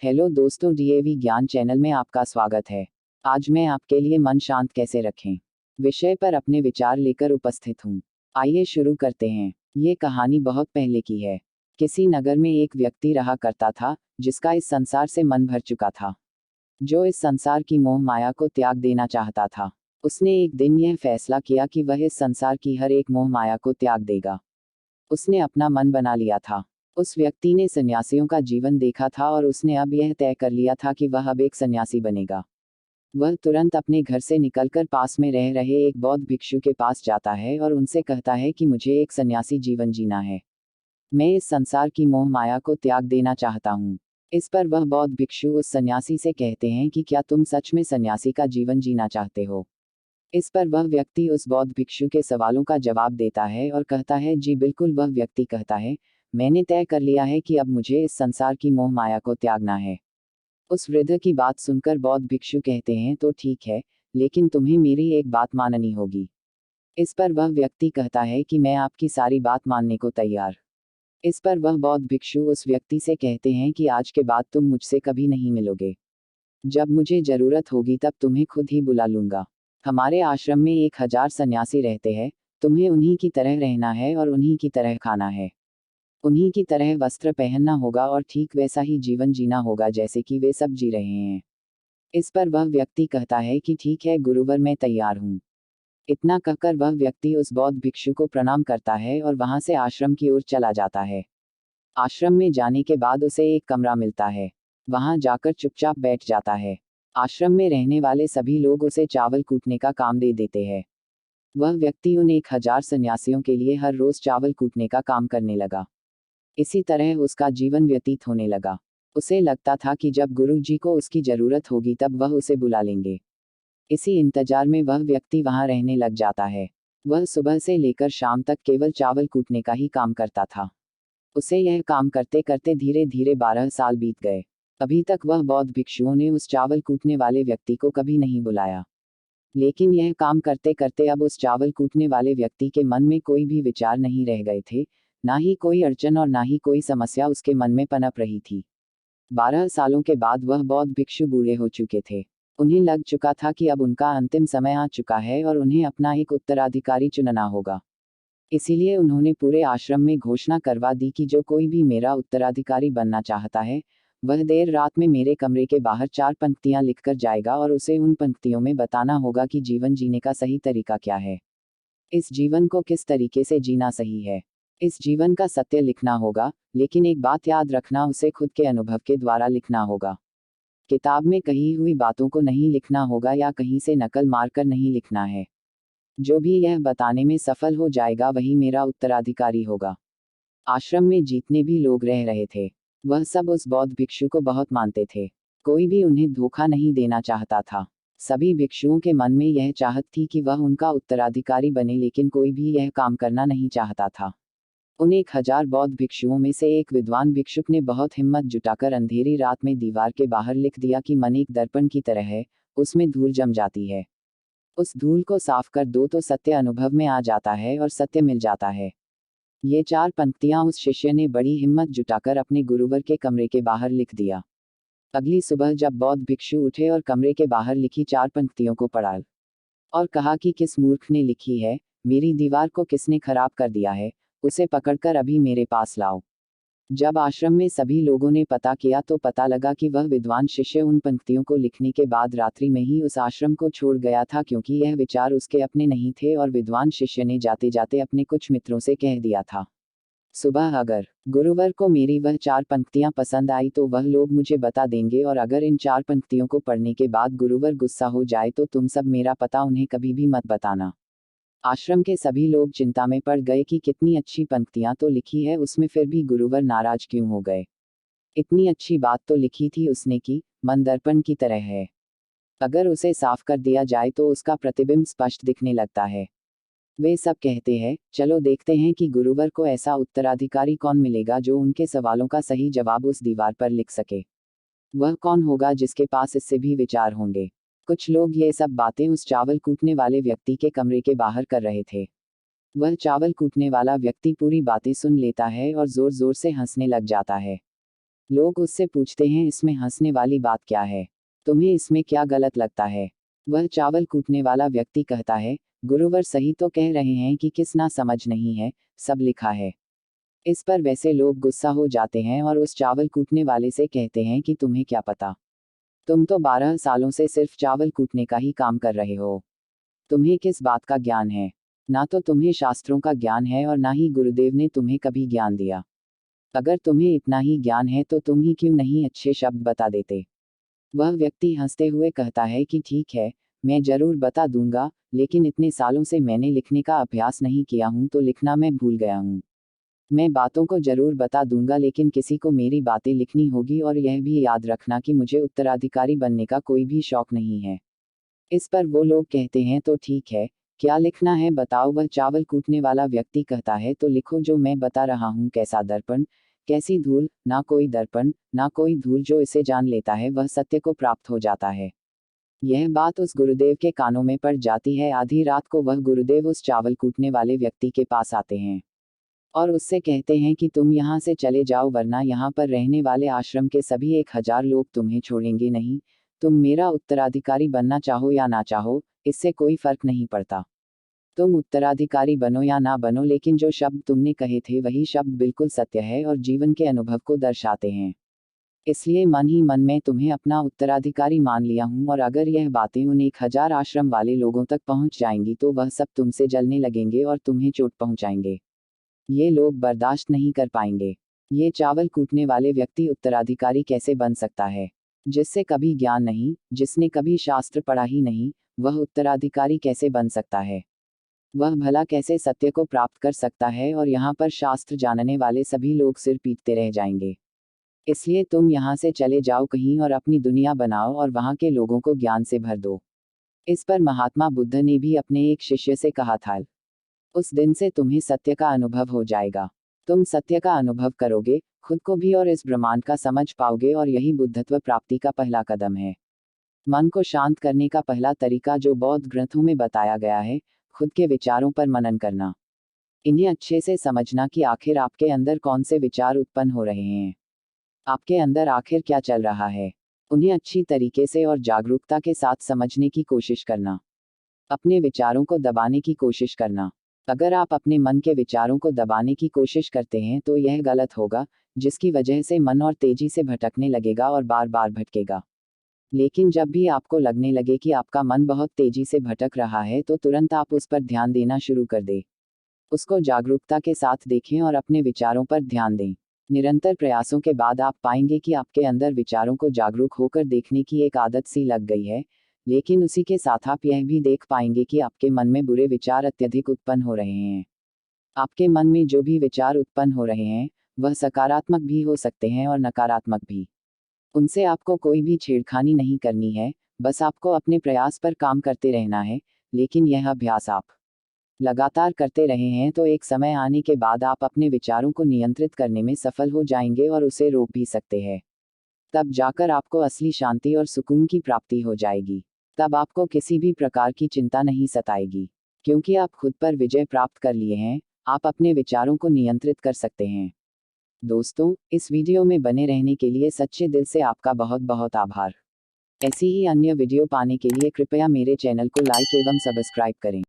Hello दोस्तों, DAV ज्ञान channel में आपका स्वागत है। आज मैं आपके लिए मन शांत कैसे रखें विषय पर अपने विचार लेकर उपस्थित हूँ। आइए शुरू करते हैं। ये कहानी बहुत पहले की है। किसी नगर में एक व्यक्ति रहा करता था जिसका इस संसार से मन भर चुका था, जो इस संसार की मोह माया को त्याग देना चाहता था। उसने एक दिन यह फैसला किया कि वह इस संसार की हर एक मोह माया को त्याग देगा। उसने अपना मन बना लिया था। उस व्यक्ति ने सन्यासियों का जीवन देखा था और उसने अब यह तय कर लिया था कि वह अब एक सन्यासी बनेगा। वह तुरंत अपने घर से निकलकर पास में रह रहे एक बौद्ध भिक्षु के पास जाता है और उनसे कहता है कि मुझे एक सन्यासी जीवन जीना है। मैं इस संसार की मोह माया को त्याग देना चाहता हूँ। इस पर वह बौद्ध भिक्षु उस सन्यासी से कहते हैं कि क्या तुम सच में सन्यासी का जीवन जीना चाहते हो। इस पर वह व्यक्ति उस बौद्ध भिक्षु के सवालों का जवाब देता है और कहता है, जी बिल्कुल। वह व्यक्ति कहता है, मैंने तय कर लिया है कि अब मुझे इस संसार की मोह माया को त्यागना है। उस वृद्ध की बात सुनकर बौद्ध भिक्षु कहते हैं, तो ठीक है, लेकिन तुम्हें मेरी एक बात माननी होगी। इस पर वह व्यक्ति कहता है कि मैं आपकी सारी बात मानने को तैयार। इस पर वह बौद्ध भिक्षु उस व्यक्ति से कहते हैं कि आज के बाद तुम मुझसे कभी नहीं मिलोगे। जब मुझे जरूरत होगी तब तुम्हें खुद ही बुला लूंगा। हमारे आश्रम में 1000 सन्यासी रहते हैं। तुम्हें उन्हीं की तरह रहना है और उन्हीं की तरह खाना है। उन्हीं की तरह वस्त्र पहनना होगा और ठीक वैसा ही जीवन जीना होगा जैसे कि वे सब जी रहे हैं। इस पर वह व्यक्ति कहता है कि ठीक है गुरुवर, मैं तैयार हूँ। इतना कहकर वह व्यक्ति उस बौद्ध भिक्षु को प्रणाम करता है और वहां से आश्रम की ओर चला जाता है। आश्रम में जाने के बाद उसे एक कमरा मिलता है। वहां जाकर चुपचाप बैठ जाता है। आश्रम में रहने वाले सभी लोग उसे चावल कूटने का काम दे देते हैं। वह व्यक्ति उन 1000 सन्यासियों के लिए हर रोज चावल कूटने का काम करने लगा। इसी तरह उसका जीवन व्यतीत होने लगा। उसे लगता था कि जब गुरु जी को उसकी जरूरत होगी तब वह उसे बुला लेंगे। इसी इंतजार में वह व्यक्ति वहां रहने लग जाता है। वह सुबह से लेकर शाम तक केवल चावल कूटने का ही काम करता था। उसे यह काम करते करते धीरे धीरे 12 साल बीत गए। अभी तक वह बौद्ध भिक्षुओं ने उस चावल कूटने वाले व्यक्ति को कभी नहीं बुलाया। लेकिन यह काम करते करते अब उस चावल कूटने वाले व्यक्ति के मन में कोई भी विचार नहीं रह गए थे। ना ही कोई अड़चन और ना ही कोई समस्या उसके मन में पनप रही थी। 12 सालों के बाद वह बौद्ध भिक्षु बूढ़े हो चुके थे। उन्हें लग चुका था कि अब उनका अंतिम समय आ चुका है और उन्हें अपना एक उत्तराधिकारी चुनना होगा। इसीलिए उन्होंने पूरे आश्रम में घोषणा करवा दी कि जो कोई भी मेरा उत्तराधिकारी बनना चाहता है, वह देर रात में मेरे कमरे के बाहर 4 पंक्तियां लिखकर जाएगा और उसे उन पंक्तियों में बताना होगा कि जीवन जीने का सही तरीका क्या है। इस जीवन को किस तरीके से जीना सही है। इस जीवन का सत्य लिखना होगा, लेकिन एक बात याद रखना, उसे खुद के अनुभव के द्वारा लिखना होगा। किताब में कही हुई बातों को नहीं लिखना होगा या कहीं से नकल मारकर नहीं लिखना है। जो भी यह बताने में सफल हो जाएगा वही मेरा उत्तराधिकारी होगा। आश्रम में जितने भी लोग रह रहे थे, वह सब उस बौद्ध भिक्षु को बहुत मानते थे। कोई भी उन्हें धोखा नहीं देना चाहता था। सभी भिक्षुओं के मन में यह चाहत थी कि वह उनका उत्तराधिकारी बने, लेकिन कोई भी यह काम करना नहीं चाहता था। उन 1000 बौद्ध भिक्षुओं में से एक विद्वान भिक्षुक ने बहुत हिम्मत जुटाकर अंधेरी रात में दीवार के बाहर लिख दिया कि मन एक दर्पण की तरह है, उसमें धूल जम जाती है। उस धूल को साफ कर दो तो सत्य अनुभव में आ जाता है और सत्य मिल जाता है। ये 4 पंक्तियां उस शिष्य ने बड़ी हिम्मत जुटाकर अपने गुरुवर के कमरे के बाहर लिख दिया। अगली सुबह जब बौद्ध भिक्षु उठे और कमरे के बाहर लिखी 4 पंक्तियों को पढ़ा और कहा कि किस मूर्ख ने लिखी है, मेरी दीवार को किसने खराब कर दिया है, उसे पकड़कर अभी मेरे पास लाओ। जब आश्रम में सभी लोगों ने पता किया तो पता लगा कि वह विद्वान शिष्य उन पंक्तियों को लिखने के बाद रात्रि में ही उस आश्रम को छोड़ गया था, क्योंकि यह विचार उसके अपने नहीं थे और विद्वान शिष्य ने जाते जाते अपने कुछ मित्रों से कह दिया था, सुबह अगर गुरुवर को मेरी वह 4 पंक्तियां पसंद आई तो वह लोग मुझे बता देंगे, और अगर इन 4 पंक्तियों को पढ़ने के बाद गुरुवर गुस्सा हो जाए तो तुम सब मेरा पता उन्हें कभी भी मत बताना। आश्रम के सभी लोग चिंता में पड़ गए कि कितनी अच्छी पंक्तियां तो लिखी है उसमें, फिर भी गुरुवर नाराज क्यों हो गए। इतनी अच्छी बात तो लिखी थी उसने कि मन दर्पण की तरह है। अगर उसे साफ कर दिया जाए तो उसका प्रतिबिंब स्पष्ट दिखने लगता है। वे सब कहते हैं, चलो देखते हैं कि गुरुवर को ऐसा उत्तराधिकारी कौन मिलेगा जो उनके सवालों का सही जवाब उस दीवार पर लिख सके। वह कौन होगा जिसके पास इससे भी विचार होंगे। कुछ लोग ये सब बातें उस चावल कूटने वाले व्यक्ति के कमरे के बाहर कर रहे थे। वह चावल कूटने वाला व्यक्ति पूरी बातें सुन लेता है और जोर जोर से हंसने लग जाता है। लोग उससे पूछते हैं, इसमें हंसने वाली बात क्या है? तुम्हें इसमें क्या गलत लगता है? वह चावल कूटने वाला व्यक्ति कहता है, गुरुवर सही तो कह रहे हैं कि किस ना समझ नहीं है, सब लिखा है। इस पर वैसे लोग गुस्सा हो जाते हैं और उस चावल कूटने वाले से कहते हैं कि तुम्हें क्या पता? तुम तो 12 सालों से सिर्फ चावल कूटने का ही काम कर रहे हो। तुम्हें किस बात का ज्ञान है? ना तो तुम्हें शास्त्रों का ज्ञान है और ना ही गुरुदेव ने तुम्हें कभी ज्ञान दिया। अगर तुम्हें इतना ही ज्ञान है तो तुम ही क्यों नहीं अच्छे शब्द बता देते? वह व्यक्ति हंसते हुए कहता है कि ठीक है, मैं जरूर बता दूंगा, लेकिन इतने सालों से मैंने लिखने का अभ्यास नहीं किया हूं तो लिखना मैं भूल गया हूं। मैं बातों को जरूर बता दूंगा, लेकिन किसी को मेरी बातें लिखनी होगी और यह भी याद रखना कि मुझे उत्तराधिकारी बनने का कोई भी शौक नहीं है। इस पर वो लोग कहते हैं, तो ठीक है, क्या लिखना है बताओ? वह चावल कूटने वाला व्यक्ति कहता है, तो लिखो जो मैं बता रहा हूँ। कैसा दर्पण, कैसी धूल, ना कोई दर्पण, ना कोई धूल, जो इसे जान लेता है वह सत्य को प्राप्त हो जाता है। यह बात उस गुरुदेव के कानों में पड़ जाती है। आधी रात को वह गुरुदेव उस चावल कूटने वाले व्यक्ति के पास आते हैं और उससे कहते हैं कि तुम यहाँ से चले जाओ, वरना यहाँ पर रहने वाले आश्रम के सभी 1000 लोग तुम्हें छोड़ेंगे नहीं। तुम मेरा उत्तराधिकारी बनना चाहो या ना चाहो, इससे कोई फर्क नहीं पड़ता। तुम उत्तराधिकारी बनो या ना बनो, लेकिन जो शब्द तुमने कहे थे वही शब्द बिल्कुल सत्य है और जीवन के अनुभव को दर्शाते हैं। इसलिए मन ही मन में तुम्हें अपना उत्तराधिकारी मान लिया हूँ, और अगर यह बातें उन 1000 आश्रम वाले लोगों तक पहुँच जाएंगी तो वह सब तुमसे जलने लगेंगे और तुम्हें चोट पहुँचाएंगे। ये लोग बर्दाश्त नहीं कर पाएंगे। ये चावल कूटने वाले व्यक्ति उत्तराधिकारी कैसे बन सकता है? जिससे कभी ज्ञान नहीं, जिसने कभी शास्त्र पढ़ा ही नहीं, वह उत्तराधिकारी कैसे बन सकता है? वह भला कैसे सत्य को प्राप्त कर सकता है? और यहाँ पर शास्त्र जानने वाले सभी लोग सिर पीटते रह जाएंगे। इसलिए तुम यहाँ से चले जाओ कहीं और अपनी दुनिया बनाओ और वहाँ के लोगों को ज्ञान से भर दो। इस पर महात्मा बुद्ध ने भी अपने एक शिष्य से कहा था, उस दिन से तुम्हें सत्य का अनुभव हो जाएगा। तुम सत्य का अनुभव करोगे, खुद को भी और इस ब्रह्मांड का समझ पाओगे, और यही बुद्धत्व प्राप्ति का पहला कदम है। मन को शांत करने का पहला तरीका जो बौद्ध ग्रंथों में बताया गया है, खुद के विचारों पर मनन करना। इन्हें अच्छे से समझना कि आखिर आपके अंदर कौन से विचार उत्पन्न हो रहे हैं। आपके अंदर आखिर क्या चल रहा है, उन्हें अच्छी तरीके से और जागरूकता के साथ समझने की कोशिश करना। अपने विचारों को दबाने की कोशिश करना। अगर आप अपने मन के विचारों को दबाने की कोशिश करते हैं तो यह गलत होगा, जिसकी वजह से मन और तेजी से भटकने लगेगा और बार बार भटकेगा। लेकिन जब भी आपको लगने लगे कि आपका मन बहुत तेजी से भटक रहा है तो तुरंत आप उस पर ध्यान देना शुरू कर दें। उसको जागरूकता के साथ देखें और अपने विचारों पर ध्यान दें। निरंतर प्रयासों के बाद आप पाएंगे कि आपके अंदर विचारों को जागरूक होकर देखने की एक आदत सी लग गई है। लेकिन उसी के साथ आप यह भी देख पाएंगे कि आपके मन में बुरे विचार अत्यधिक उत्पन्न हो रहे हैं। आपके मन में जो भी विचार उत्पन्न हो रहे हैं, वह सकारात्मक भी हो सकते हैं और नकारात्मक भी। उनसे आपको कोई भी छेड़खानी नहीं करनी है, बस आपको अपने प्रयास पर काम करते रहना है। लेकिन यह अभ्यास आप लगातार करते रहे हैं तो एक समय आने के बाद आप अपने विचारों को नियंत्रित करने में सफल हो जाएंगे और उसे रोक भी सकते हैं। तब जाकर आपको असली शांति और सुकून की प्राप्ति हो जाएगी। तब आपको किसी भी प्रकार की चिंता नहीं सताएगी, क्योंकि आप खुद पर विजय प्राप्त कर लिए हैं। आप अपने विचारों को नियंत्रित कर सकते हैं। दोस्तों, इस वीडियो में बने रहने के लिए सच्चे दिल से आपका बहुत बहुत आभार। ऐसी ही अन्य वीडियो पाने के लिए कृपया मेरे चैनल को लाइक एवं सब्सक्राइब करें।